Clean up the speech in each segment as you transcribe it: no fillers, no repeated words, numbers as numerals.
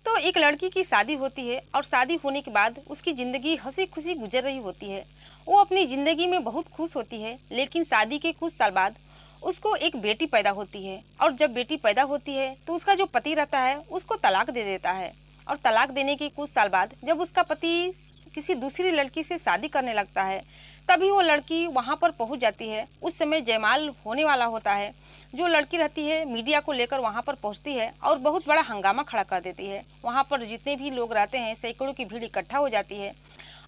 दोस्तों, एक लड़की की शादी होती है और शादी होने के बाद उसकी ज़िंदगी हंसी खुशी गुजर रही होती है। वो अपनी ज़िंदगी में बहुत खुश होती है, लेकिन शादी के कुछ साल बाद उसको एक बेटी पैदा होती है। और जब बेटी पैदा होती है तो उसका जो पति रहता है उसको तलाक दे देता है। और तलाक देने के कुछ साल बाद जब उसका पति किसी दूसरी लड़की से शादी करने लगता है, तभी वो लड़की वहाँ पर पहुँच जाती है। उस समय जयमाल होने वाला होता है। जो लड़की रहती है मीडिया को लेकर वहाँ पर पहुँचती है और बहुत बड़ा हंगामा खड़ा कर देती है। वहाँ पर जितने भी लोग रहते हैं सैकड़ों की भीड़ इकट्ठा हो जाती है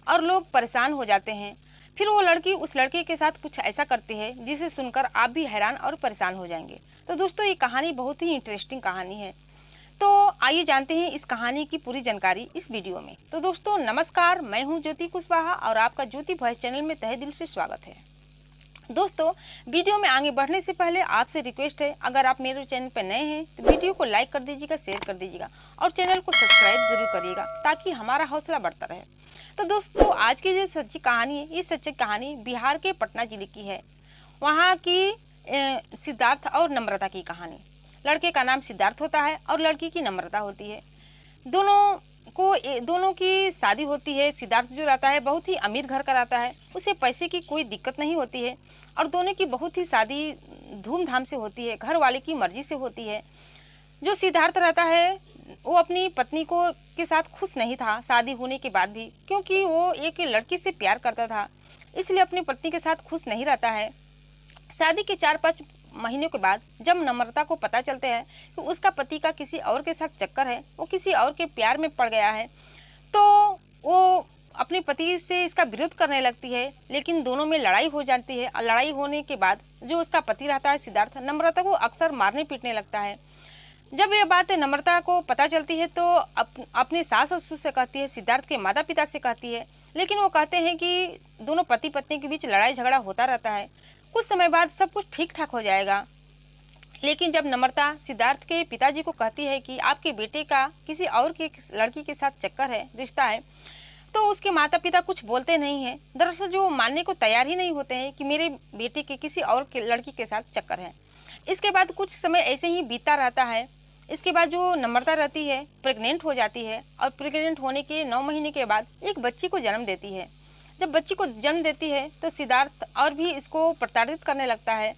और लोग परेशान हो जाते हैं। फिर वो लड़की उस लड़के के साथ कुछ ऐसा करती है जिसे सुनकर आप भी हैरान और परेशान हो जाएंगे। तो दोस्तों, ये कहानी बहुत ही इंटरेस्टिंग कहानी है। तो आइए जानते हैं इस कहानी की पूरी जानकारी इस वीडियो में। तो दोस्तों नमस्कार, मैं हूँ ज्योति कुशवाहा और आपका ज्योति वॉइस चैनल में तहे दिल से स्वागत है। दोस्तों, वीडियो में आगे बढ़ने से पहले आपसे रिक्वेस्ट है, अगर आप मेरे चैनल पर नए हैं तो वीडियो को लाइक कर दीजिएगा, शेयर कर दीजिएगा और चैनल को सब्सक्राइब जरूर करिएगा ताकि हमारा हौसला बढ़ता रहे। तो दोस्तों, आज की जो सच्ची कहानी है, ये सच्ची कहानी बिहार के पटना जिले की है। वहाँ की सिद्धार्थ और नम्रता की कहानी। लड़के का नाम सिद्धार्थ होता है और लड़की की नम्रता होती है। दोनों की शादी होती है। सिद्धार्थ जो रहता है बहुत ही अमीर घर का रहता है, उसे पैसे की कोई दिक्कत नहीं होती है और दोनों की बहुत ही शादी धूमधाम से होती है, घर वाले की मर्जी से होती है। जो सिद्धार्थ रहता है वो अपनी पत्नी को के साथ खुश नहीं था शादी होने के बाद भी, क्योंकि वो एक लड़की से प्यार करता था, इसलिए अपनी पत्नी के साथ खुश नहीं रहता है। शादी के 4-5 महीनों के बाद जब नम्रता को पता चलता है कि उसका पति का किसी और के साथ चक्कर है, वो किसी और के प्यार में पड़ गया है, तो वो अपने पति से इसका विरोध करने लगती है। लेकिन दोनों में लड़ाई हो जाती है और लड़ाई होने के बाद जो उसका पति रहता है सिद्धार्थ, नम्रता को अक्सर मारने पीटने लगता है। जब ये बात नम्रता को पता चलती है तो अपने सास ससुर से कहती है, सिद्धार्थ के माता पिता से कहती है, लेकिन वो कहते हैं कि दोनों पति पत्नी के बीच लड़ाई झगड़ा होता रहता है, कुछ समय बाद सब कुछ ठीक ठाक हो जाएगा। लेकिन जब नम्रता सिद्धार्थ के पिताजी को कहती है कि आपके बेटे का किसी और के लड़की के साथ चक्कर है, रिश्ता है, तो उसके माता पिता कुछ बोलते नहीं हैं। दरअसल जो मानने को तैयार ही नहीं होते हैं कि मेरे बेटे के किसी और लड़की के साथ चक्कर है। इसके बाद कुछ समय ऐसे ही बीतता रहता है। इसके बाद जो नम्रता रहती है प्रेग्नेंट हो जाती है और प्रेग्नेंट होने के 9 महीने के बाद एक बच्ची को जन्म देती है। जब बच्ची को जन्म देती है तो सिद्धार्थ और भी इसको प्रताड़ित करने लगता है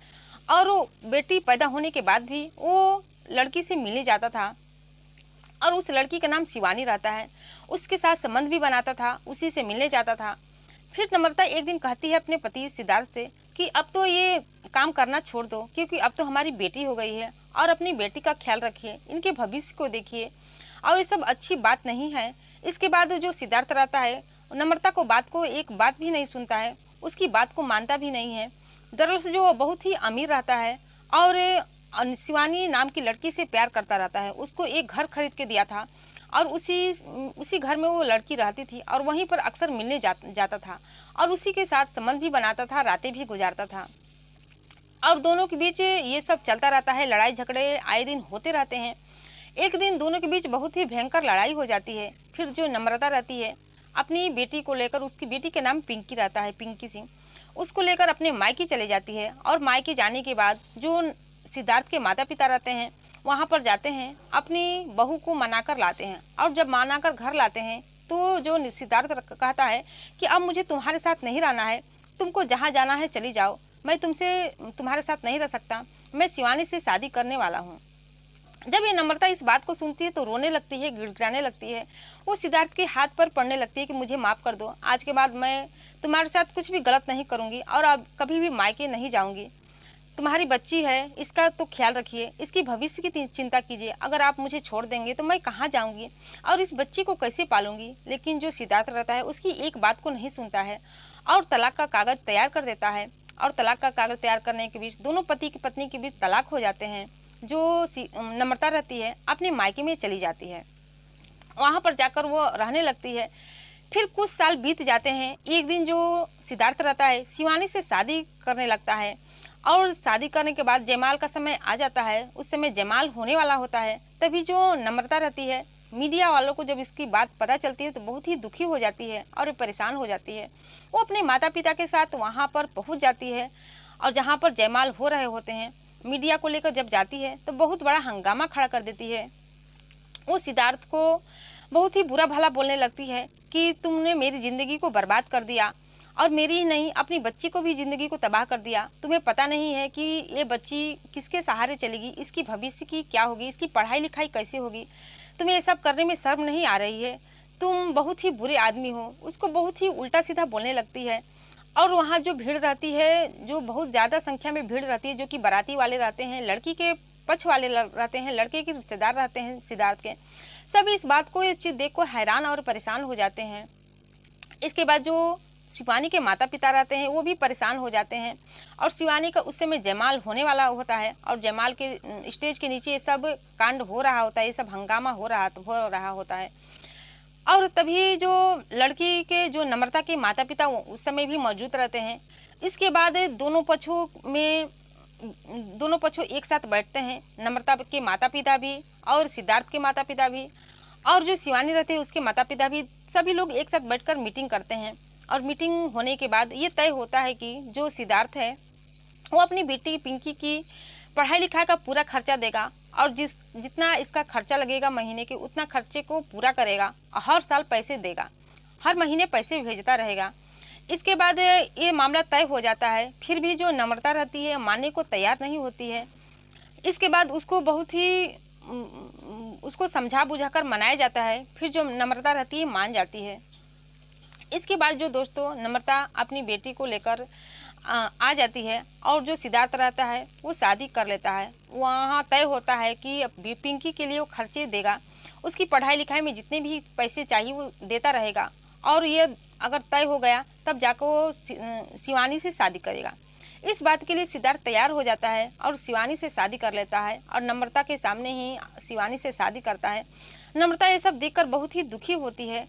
और वो बेटी पैदा होने के बाद भी वो लड़की से मिलने जाता था और उस लड़की का नाम शिवानी रहता है। उसके साथ संबंध भी बनाता था, उसी से मिलने जाता था। फिर नम्रता एक दिन कहती है अपने पति सिद्धार्थ से कि अब तो ये काम करना छोड़ दो, क्योंकि अब तो हमारी बेटी हो गई है और अपनी बेटी का ख्याल रखिए, इनके भविष्य को देखिए और ये सब अच्छी बात नहीं है। इसके बाद जो सिद्धार्थ रहता है नम्रता को एक बात भी नहीं सुनता है, उसकी बात को मानता भी नहीं है। दरअसल जो बहुत ही अमीर रहता है और शिवानी नाम की लड़की से प्यार करता रहता है, उसको एक घर खरीद के दिया था और उसी घर में वो लड़की रहती थी और वहीं पर अक्सर मिलने जाता था और उसी के साथ संबंध भी बनाता था, रातें भी गुजारता था और दोनों के बीच ये सब चलता रहता है। लड़ाई झगड़े आए दिन होते रहते हैं। एक दिन दोनों के बीच बहुत ही भयंकर लड़ाई हो जाती है। फिर जो नम्रता रहती है अपनी बेटी को लेकर, उसकी बेटी के नाम पिंकी रहता है, पिंकी सिंह, उसको लेकर अपने मायके चले जाती है और मायके जाने के बाद जो सिद्धार्थ के माता पिता रहते हैं वहाँ पर जाते हैं, अपनी बहू को मनाकर लाते हैं और जब मनाकर घर लाते हैं तो जो सिद्धार्थ कहता है कि अब मुझे तुम्हारे साथ नहीं रहना है, तुमको जहाँ जाना है चली जाओ, मैं तुम्हारे साथ नहीं रह सकता, मैं शिवानी से शादी करने वाला हूँ। जब ये नम्रता इस बात को सुनती है तो रोने लगती है, गिड़गिड़ाने लगती है। वो सिद्धार्थ के हाथ पर पड़ने लगती है कि मुझे माफ़ कर दो, आज के बाद मैं तुम्हारे साथ कुछ भी गलत नहीं करूँगी और अब कभी भी मायके नहीं जाऊँगी। तुम्हारी बच्ची है, इसका तो ख्याल रखिए, इसकी भविष्य की चिंता कीजिए। अगर आप मुझे छोड़ देंगे तो मैं कहाँ जाऊँगी और इस बच्ची को कैसे पालूंगी। लेकिन जो सिद्धार्थ रहता है उसकी एक बात को नहीं सुनता है और तलाक का कागज़ तैयार कर देता है और तलाक का कागज़ तैयार करने के बीच दोनों पति की पत्नी के बीच तलाक हो जाते हैं। जो नम्रता रहती है अपने मायके में चली जाती है, वहाँ पर जाकर वो रहने लगती है। फिर कुछ साल बीत जाते हैं। एक दिन जो सिद्धार्थ रहता है शिवानी से शादी करने लगता है और शादी करने के बाद जयमाल का समय आ जाता है। उस समय जयमाल होने वाला होता है, तभी जो नम्रता रहती है मीडिया वालों को जब इसकी बात पता चलती है तो बहुत ही दुखी हो जाती है और परेशान हो जाती है। वो अपने माता पिता के साथ वहाँ पर पहुँच जाती है और जहाँ पर जयमाल हो रहे होते हैं मीडिया को लेकर जब जाती है तो बहुत बड़ा हंगामा खड़ा कर देती है। वो सिद्धार्थ को बहुत ही बुरा भला बोलने लगती है कि तुमने मेरी ज़िंदगी को बर्बाद कर दिया, और मेरी ही नहीं अपनी बच्ची को भी ज़िंदगी को तबाह कर दिया। तुम्हें पता नहीं है कि ये बच्ची किसके सहारे चलेगी, इसकी भविष्य की क्या होगी, इसकी पढ़ाई लिखाई कैसे होगी। तुम्हें ये सब करने में शर्म नहीं आ रही है, तुम बहुत ही बुरे आदमी हो। उसको बहुत ही उल्टा सीधा बोलने लगती है। और वहाँ जो भीड़ रहती है, जो बहुत ज़्यादा संख्या में भीड़ रहती है, जो कि बाराती वाले रहते हैं, लड़की के पक्ष वाले रहते हैं, लड़के के रिश्तेदार रहते हैं सिद्धार्थ के, सभी इस बात को, इस चीज़ देख को हैरान और परेशान हो जाते हैं। इसके बाद जो शिवानी के माता पिता रहते हैं वो भी परेशान हो जाते हैं। और शिवानी का उस समय जयमाल होने वाला होता है, और जयमाल के स्टेज के नीचे ये सब कांड हो रहा होता है, ये सब हंगामा हो रहा होता है। और तभी जो लड़की के जो नम्रता के माता पिता उस समय भी मौजूद रहते हैं। इसके बाद दोनों पक्षों एक साथ बैठते हैं, नम्रता के माता पिता भी और सिद्धार्थ के माता पिता भी, और जो शिवानी रहते हैं उसके माता पिता भी, सभी लोग एक साथ बैठकर मीटिंग करते हैं। और मीटिंग होने के बाद ये तय होता है कि जो सिद्धार्थ है वो अपनी बेटी पिंकी की पढ़ाई लिखाई का पूरा खर्चा देगा, और जितना इसका खर्चा लगेगा महीने के, उतना खर्चे को पूरा करेगा, हर साल पैसे देगा, हर महीने पैसे भेजता रहेगा। इसके बाद ये मामला तय हो जाता है। फिर भी जो नम्रता रहती है मानने को तैयार नहीं होती है। इसके बाद उसको बहुत ही उसको समझा बुझाकर मनाया जाता है। फिर जो नम्रता रहती है मान जाती है। इसके बाद जो दोस्तों नम्रता अपनी बेटी को लेकर आ जाती है, और जो सिद्धार्थ रहता है वो शादी कर लेता है। वहाँ तय होता है कि पिंकी के लिए वो खर्चे देगा, उसकी पढ़ाई लिखाई में जितने भी पैसे चाहिए वो देता रहेगा। और ये अगर तय हो गया तब जाकर वो शिवानी से शादी करेगा। इस बात के लिए सिद्धार्थ तैयार हो जाता है और शिवानी से शादी कर लेता है, और नम्रता के सामने ही शिवानी से शादी करता है। नम्रता ये सब देखकर बहुत ही दुखी होती है।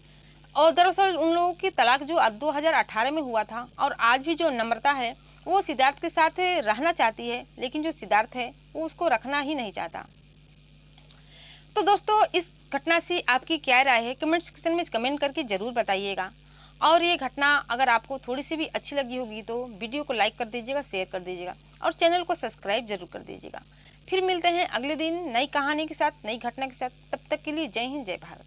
और दरअसल उन लोगों की तलाक जो 2018 में हुआ था, और आज भी जो नम्रता है वो सिद्धार्थ के साथ रहना चाहती है, लेकिन जो सिद्धार्थ है वो उसको रखना ही नहीं चाहता। तो दोस्तों इस घटना से आपकी क्या राय है, कमेंट सेक्शन में कमेंट करके ज़रूर बताइएगा। और ये घटना अगर आपको थोड़ी सी भी अच्छी लगी होगी तो वीडियो को लाइक कर दीजिएगा, शेयर कर दीजिएगा, और चैनल को सब्सक्राइब जरूर कर दीजिएगा। फिर मिलते हैं अगले दिन नई कहानी के साथ, नई घटना के साथ। तब तक के लिए जय हिंद, जय भारत।